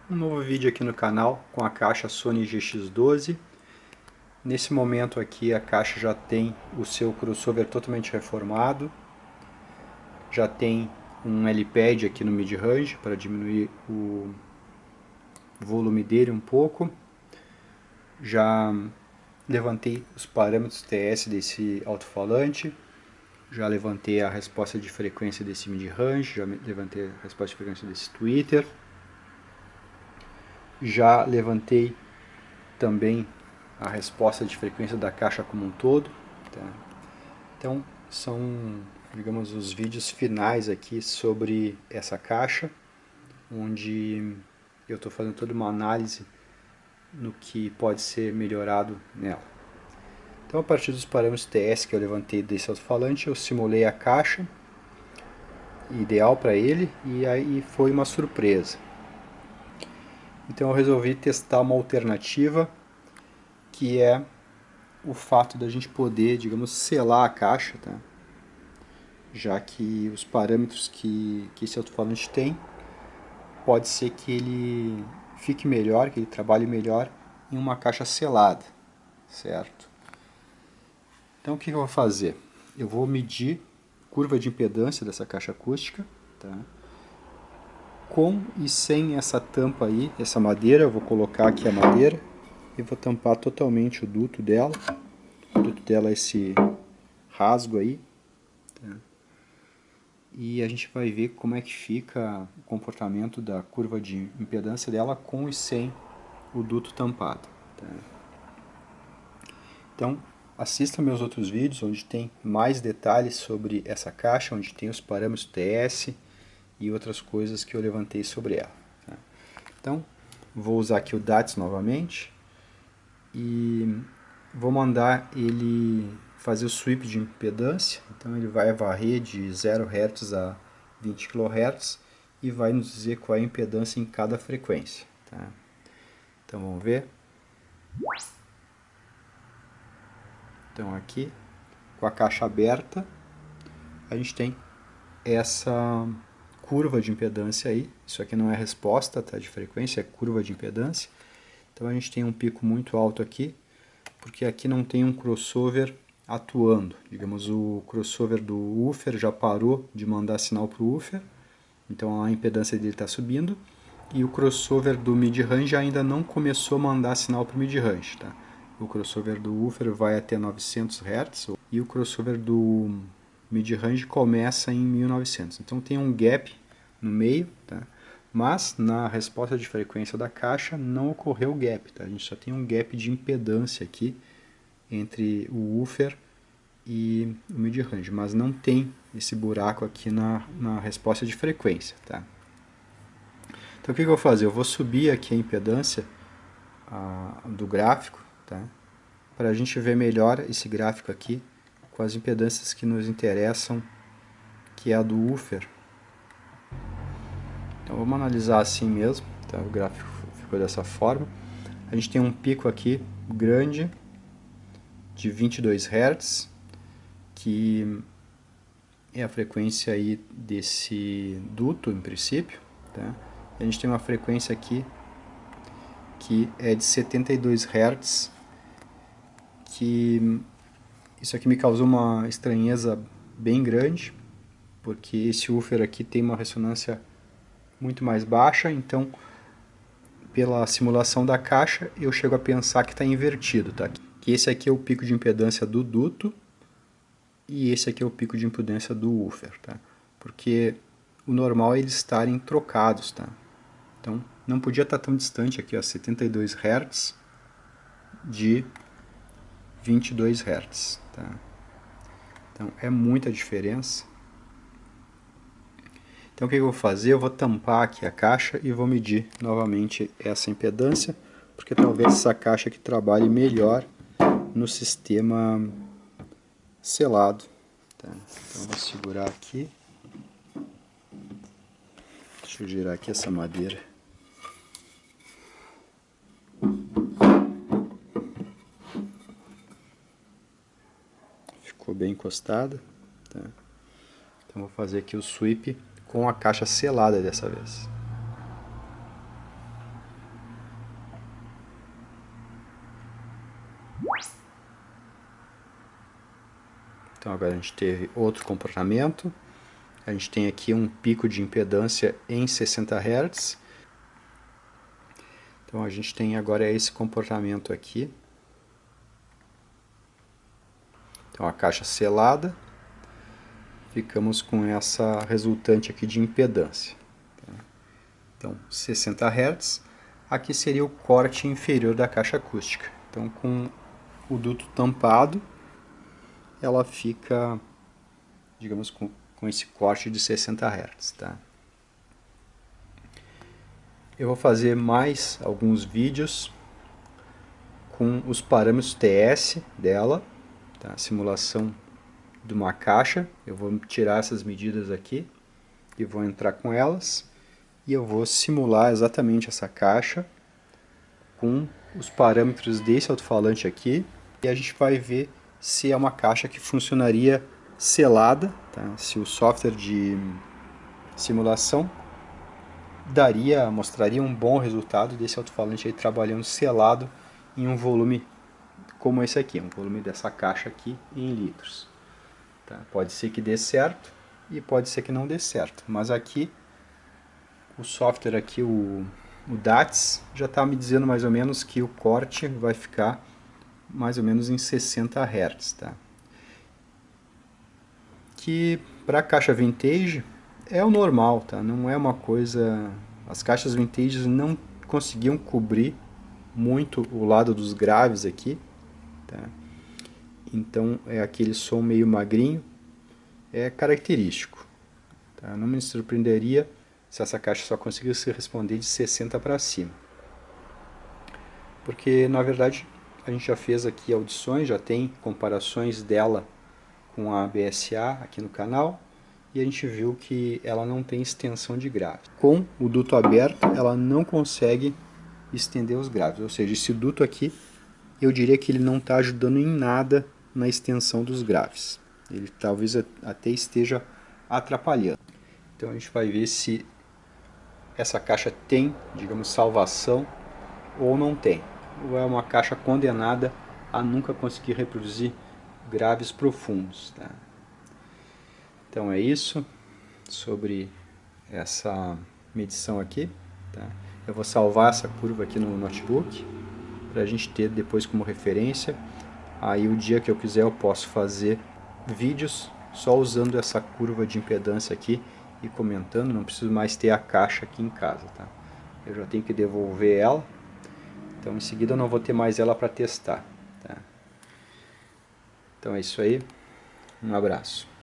Um novo vídeo aqui no canal com a caixa Sony GX12. Nesse momento aqui a caixa já tem o seu crossover totalmente reformado, já tem um L-pad aqui no mid-range para diminuir o volume dele um pouco, já levantei os parâmetros TS desse alto-falante, já levantei a resposta de frequência desse mid-range, já levantei a resposta de frequência desse tweeter, já levantei também a resposta de frequência da caixa como um todo. Tá? Então são, digamos, os vídeos finais aqui sobre essa caixa, onde eu estou fazendo toda uma análise no que pode ser melhorado nela. Então, a partir dos parâmetros TS que eu levantei desse alto-falante, eu simulei a caixa ideal para ele e aí foi uma surpresa. Então eu resolvi testar uma alternativa que é o fato da gente poder, digamos, selar a caixa, tá? Já que os parâmetros que esse alto-falante tem, pode ser que ele fique melhor, que ele trabalhe melhor em uma caixa selada, certo? Então o que eu vou fazer? Eu vou medir curva de impedância dessa caixa acústica, tá? Com e sem essa tampa aí, essa madeira, eu vou colocar aqui a madeira e vou tampar totalmente o duto dela. O duto dela é esse rasgo aí, tá? E a gente vai ver como é que fica o comportamento da curva de impedância dela com e sem o duto tampado, tá? Então assista meus outros vídeos onde tem mais detalhes sobre essa caixa, onde tem os parâmetros TS e outras coisas que eu levantei sobre ela, tá? Então vou usar aqui o DATS novamente e vou mandar ele fazer o sweep de impedância. Então ele vai varrer de 0 Hz a 20 kHz e vai nos dizer qual é a impedância em cada frequência, tá? Então vamos ver. Então aqui, com a caixa aberta, a gente tem essa curva de impedância aí. Isso aqui não é resposta, tá, de frequência, é curva de impedância. Então a gente tem um pico muito alto aqui, porque aqui não tem um crossover atuando. Digamos, o crossover do woofer já parou de mandar sinal para o woofer, então a impedância dele está subindo, e o crossover do mid-range ainda não começou a mandar sinal para o mid-range, tá? O crossover do woofer vai até 900 Hz e o crossover do mid-range começa em 1900. Então tem um gap no meio, tá? Mas na resposta de frequência da caixa não ocorreu gap, tá? A gente só tem um gap de impedância aqui entre o woofer e o mid-range, mas não tem esse buraco aqui na resposta de frequência, tá? Então o que eu vou fazer? Eu vou subir aqui a impedância do gráfico, tá? Para a gente ver melhor esse gráfico aqui com as impedâncias que nos interessam, que é a do woofer. Então vamos analisar assim mesmo, tá? O gráfico ficou dessa forma. A gente tem um pico aqui grande de 22 Hz, que é a frequência aí desse duto em princípio, tá? A gente tem uma frequência aqui que é de 72 Hz, que isso aqui me causou uma estranheza bem grande, porque esse woofer aqui tem uma ressonância muito mais baixa, então pela simulação da caixa eu chego a pensar que está invertido, tá? Que esse aqui é o pico de impedância do duto e esse aqui é o pico de impedância do woofer, tá? Porque o normal é eles estarem trocados, tá? Então não podia estar tão distante aqui, ó, 72 Hz de 22 Hz, tá? Então é muita diferença. Então o que eu vou fazer? Eu vou tampar aqui a caixa e vou medir novamente essa impedância, porque talvez essa caixa aqui trabalhe melhor no sistema selado, tá? Então eu vou segurar aqui. Deixa eu girar aqui essa madeira. Ficou bem encostada, tá? Então vou fazer aqui o sweep com a caixa selada dessa vez. Então agora a gente teve outro comportamento. A gente tem aqui um pico de impedância em 60 Hz. Então a gente tem agora esse comportamento aqui. Então a caixa selada, ficamos com essa resultante aqui de impedância. Então 60 Hz, aqui seria o corte inferior da caixa acústica. Então com o duto tampado, ela fica, digamos, com esse corte de 60 Hz. Tá? Eu vou fazer mais alguns vídeos com os parâmetros TS dela, tá? Simulação de uma caixa. Eu vou tirar essas medidas aqui e vou entrar com elas e eu vou simular exatamente essa caixa com os parâmetros desse alto-falante aqui e a gente vai ver se é uma caixa que funcionaria selada, tá? Se o software de simulação mostraria um bom resultado desse alto-falante aí trabalhando selado em um volume como esse aqui, um volume dessa caixa aqui em litros. Tá? Pode ser que dê certo e pode ser que não dê certo, mas aqui o software aqui, o DATS, já está me dizendo mais ou menos que o corte vai ficar mais ou menos em 60 Hz. Tá? Que para a caixa vintage é o normal, tá? Não é uma coisa... As caixas vintage não conseguiam cobrir muito o lado dos graves aqui, tá? Então é aquele som meio magrinho, é característico. Tá? Não me surpreenderia se essa caixa só conseguisse responder de 60 para cima. Porque na verdade a gente já fez aqui audições, já tem comparações dela com a BSA aqui no canal, e a gente viu que ela não tem extensão de graves. Com o duto aberto, ela não consegue estender os graves, ou seja, esse duto aqui, eu diria que ele não está ajudando em nada na extensão dos graves. Ele talvez até esteja atrapalhando. Então a gente vai ver se essa caixa tem, digamos, salvação ou não tem. Ou é uma caixa condenada a nunca conseguir reproduzir graves profundos. Tá? Então é isso sobre essa medição aqui. Tá? Eu vou salvar essa curva aqui no notebook para a gente ter depois como referência. Aí o dia que eu quiser eu posso fazer vídeos só usando essa curva de impedância aqui e comentando, não preciso mais ter a caixa aqui em casa. Tá? Eu já tenho que devolver ela, então em seguida eu não vou ter mais ela para testar. Tá? Então é isso aí, um abraço.